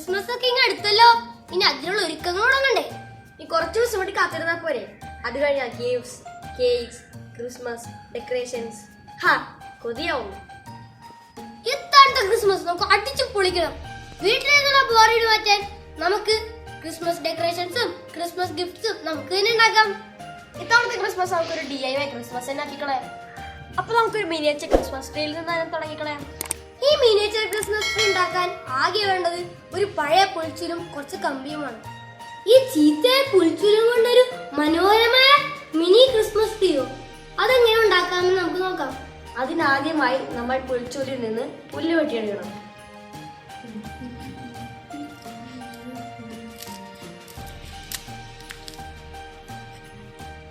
Christmas ഒക്കെ ഇങ്ങനെ അടുത്തല്ലോ. ഇനി അതിനുള്ള ഒരുക്കങ്ങൾ തുടങ്ങണ്ടേ? ഈ കുറച്ച് ദിവസം കൂടി കാത്തിരുന്നാ പോരെ? അത് കഴിഞ്ഞാൽ ഗിഫ്റ്റ്സ്, കേക്ക്സ്, ക്രിസ്മസ് ഡെക്കറേഷൻസ്. കൊതിയാവും. ഇത്തവണത്തെ ക്രിസ്മസ് നമുക്ക് അടിച്ചു പൊളിക്കണം. വീട്ടിലേക്കുള്ള ബോറീഡ് മാറ്റാൻ നമുക്ക് ക്രിസ്മസ് ഡെക്കറേഷൻസും ക്രിസ്മസ് ഗിഫ്റ്റ്സും നമുക്ക് തന്നെ ഉണ്ടാക്കാം. ഇത്തവണത്തെ ക്രിസ്മസ് നമുക്കൊരു DIY ക്രിസ്മസ് തന്നെ ആക്കിക്കളയാം. അപ്പൊ നമുക്കൊരു മിനിയേച്ചർ ക്രിസ്മസ് ട്രീയിൽ നിന്ന് തുടങ്ങിക്കളയാം. ഈ മിനിയേച്ചർ ക്രിസ്മസ് ട്രീ ഉണ്ടാക്കാൻ ആകെ വേണ്ടത് ഒരു പഴയ പുൽച്ചൂലും കുറച്ച് കമ്പിയുമാണ്. ഈ ചീത്തയായ പുൽച്ചൂലും കൊണ്ടൊരു മനോഹരമായ മിനി ക്രിസ്മസ് ട്രീയോ അതെങ്ങനെ ഉണ്ടാക്കാമെന്ന് നമുക്ക് നോക്കാം. അതിനാദ്യമായി നമ്മൾ പുൽച്ചൂലിൽ നിന്ന് പുല്ല് വെട്ടിയെടുക്കണം.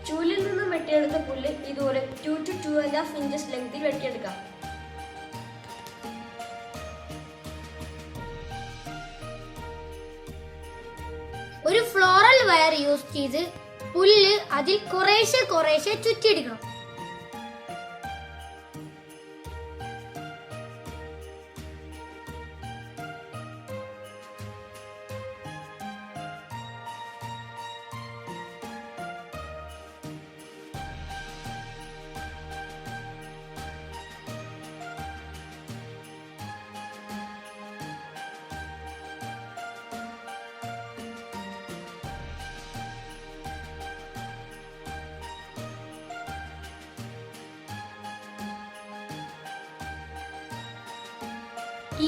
ചൂലിൽ നിന്ന് വെട്ടിയെടുത്ത പുല്ല് ഇതുപോലെ 2 to 2.5 ഇഞ്ചസ് ലെങ്തിൽ വെട്ടിയെടുക്കാം. ഒരു ഫ്ലോറൽ വയർ യൂസ് ചെയ്ത് പുല്ല് അതിൽ കുറേശ്ശെ ചുറ്റിയെടുക്കണം.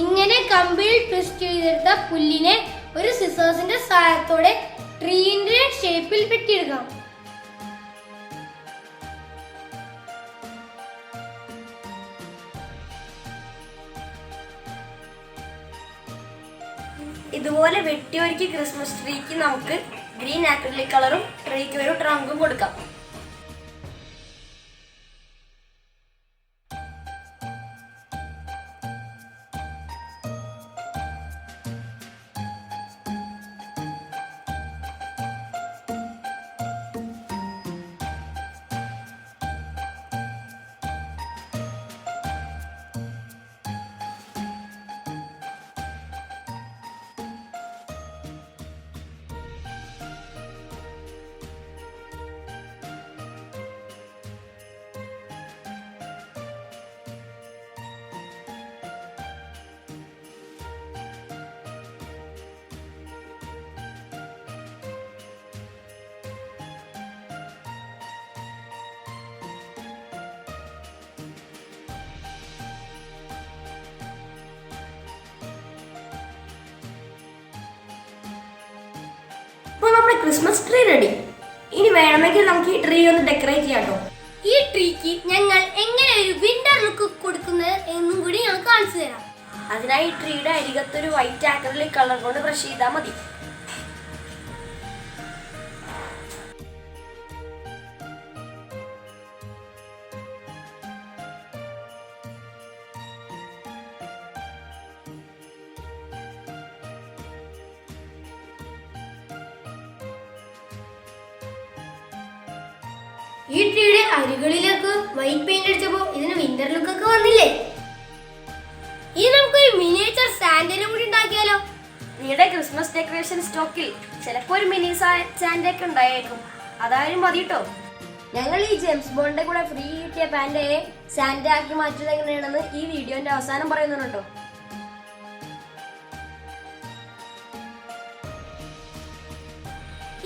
ഇങ്ങനെ കമ്പിയിൽ ട്വിസ്റ്റ് ചെയ്തെടുത്ത പുല്ലിനെ ഒരു സിസേഴ്സിന്റെ സഹായത്തോടെ ട്രീന്റെ ഷേപ്പിൽ വെട്ടിയെടുക്കാം. ഇതുപോലെ വെട്ടിയൊരുക്കി ക്രിസ്മസ് ട്രീക്ക് നമുക്ക് ഗ്രീൻ ആക്രിലിക് കളറും ട്രീക്ക് ഒരു ട്രങ്കും കൊടുക്കാം. അപ്പോൾ നമ്മുടെ ക്രിസ്മസ് ട്രീ റെഡി. ഇനി വേണമെങ്കിൽ നമുക്ക് ഈ ട്രീ ഒന്ന് ഡെക്കറേറ്റ് ചെയ്യാം കേട്ടോ. ഈ ട്രീക്ക് ഞങ്ങൾ എങ്ങനെ ഒരു വിന്റർ ലുക്ക് കൊടുക്കുന്നത് എന്നും കൂടി ഞങ്ങൾ കാണിച്ചു തരാം. അതിനായി ഈ ട്രീയുടെ അരികത്തൊരു വൈറ്റ് ആക്രിലിക് കളർ കൊണ്ട് ബ്രഷ് ചെയ്താൽ മതി. ഈ ട്രീയുടെ അരികളിലേക്ക് വൈറ്റ് പെയിന്റ് അടിച്ചപ്പോ ഇതിന് വിന്റർ ലുക്ക് ഒക്കെ വന്നില്ലേ? ഇനി നമുക്കൊരു മിനിയേച്ചർ സാന്റയെ കൂടി ഉണ്ടാക്കിയാലോ? നിങ്ങളുടെ ക്രിസ്മസ് ഡെക്കറേഷൻ സ്റ്റോക്കിൽ ചിലപ്പോൾ ഒരു മിനി സാന്റ ഒക്കെ ഉണ്ടായേക്കും. അതായാലും മതി കേട്ടോ. ഞങ്ങൾ ഈ ജെയിംസ് ബോണ്ടിന്റെ കൂടെ ഫ്രീ കിട്ടിയ പാന്റയെ സാന്റ ആക്കി മാറ്റുന്നത് എങ്ങനെയാണെന്ന് ഈ വീഡിയോന്റെ അവസാനം പറയുന്നുണ്ട് കേട്ടോ.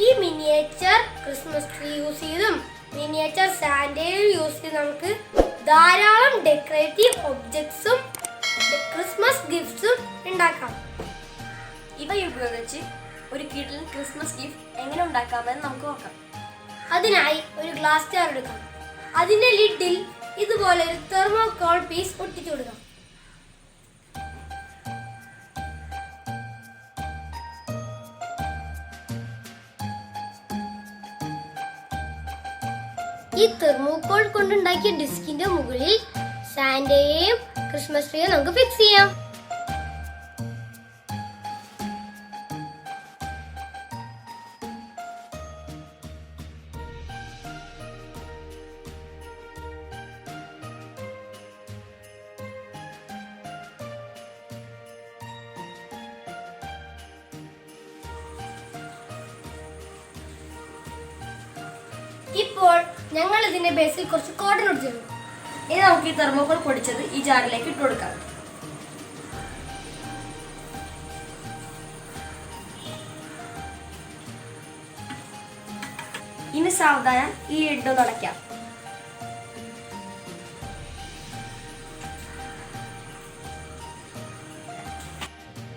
ഈ മിനിയേച്ചർ ക്രിസ്മസ് ട്രീ യൂസ് ചെയ്തും മിനിയേച്ചർ സാന്റയും യൂസ് ചെയ്ത് നമുക്ക് ധാരാളം ഡെക്കറേറ്റീവ് ഒബ്ജക്ട്സും ക്രിസ്മസ് ഗിഫ്റ്റ്സും ഉണ്ടാക്കാം. ഇവ ഉപയോഗിച്ച് ഒരു കിഡിൽ ക്രിസ്മസ് ഗിഫ്റ്റ് എങ്ങനെ ഉണ്ടാക്കാമെന്ന് നമുക്ക് നോക്കാം. അതിനായി ഒരു ഗ്ലാസ് ജാർ എടുക്കാം. അതിന്റെ ലിഡിൽ ഇതുപോലെ ഒരു തെർമോകോൾ പീസ് ഒട്ടിച്ചു കൊടുക്കാം. ഈ തെർമോകോൾ കൊണ്ടുണ്ടാക്കിയ ഡിസ്കിന്റെ മുകളിൽ സാന്റയെയും ക്രിസ്മസ് ട്രീയും നമുക്ക് ഫിക്സ് ചെയ്യാം. ഇപ്പോൾ ഞങ്ങൾ ഇതിന്റെ ബേസിൽ കുറച്ച് കോട്ടൺ ഒടിച്ചു. ഇനി നമുക്ക് ഈ തെർമോക്കോൾ പൊടിച്ചത് ഈ ജാറിലേക്ക് ഇട്ട് കൊടുക്കാം. ഇനി സാവധാനം ഈ ലിഡ് ഒന്ന് അടയ്ക്കാം.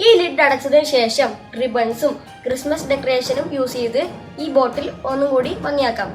ഈ ലിഡ് അടച്ചതിന് ശേഷം റിബൺസും ക്രിസ്മസ് ഡെക്കറേഷനും യൂസ് ചെയ്ത് ഈ ബോട്ടിൽ ഒന്നും കൂടി ഭംഗിയാക്കാം.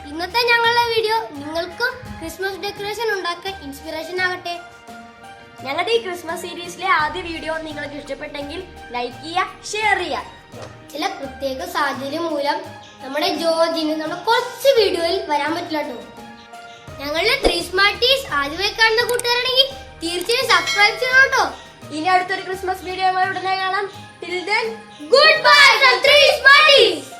ഇന്നത്തെ ഞങ്ങളുടെ വീഡിയോ നിങ്ങൾക്കും ക്രിസ്മസ് ഡെക്കറേഷൻ ഉണ്ടാക്കാൻ ഇൻസ്പിറേഷൻ ആകട്ടെ. ഞങ്ങളുടെ ഈ ക്രിസ്മസ് സീരീസിലെ ആദ്യ വീഡിയോ നിങ്ങൾക്ക് ഇഷ്ടപ്പെട്ടെങ്കിൽ ലൈക്ക് ചെയ്യുക, ഷെയർ ചെയ്യുക. ചില പ്രത്യേക സാഹചര്യം മൂലം നമ്മുടെ ജോർജിന് നമ്മുടെ കുറച്ച് വീഡിയോയിൽ വരാൻ പറ്റില്ല കേട്ടോ. ഞങ്ങളുടെ 3 സ്മാർട്ടീസ് ആദ്യമായി കാണുന്ന കൂട്ടുകാരാണെങ്കിൽ തീർച്ചയായും സബ്സ്ക്രൈബ് ചെയ്യണം കേട്ടോ. ഇനി അടുത്തൊരു ക്രിസ്മസ് വീഡിയോ ഉടനെ കാണാം. Till then, Goodbye from 3 Smarties.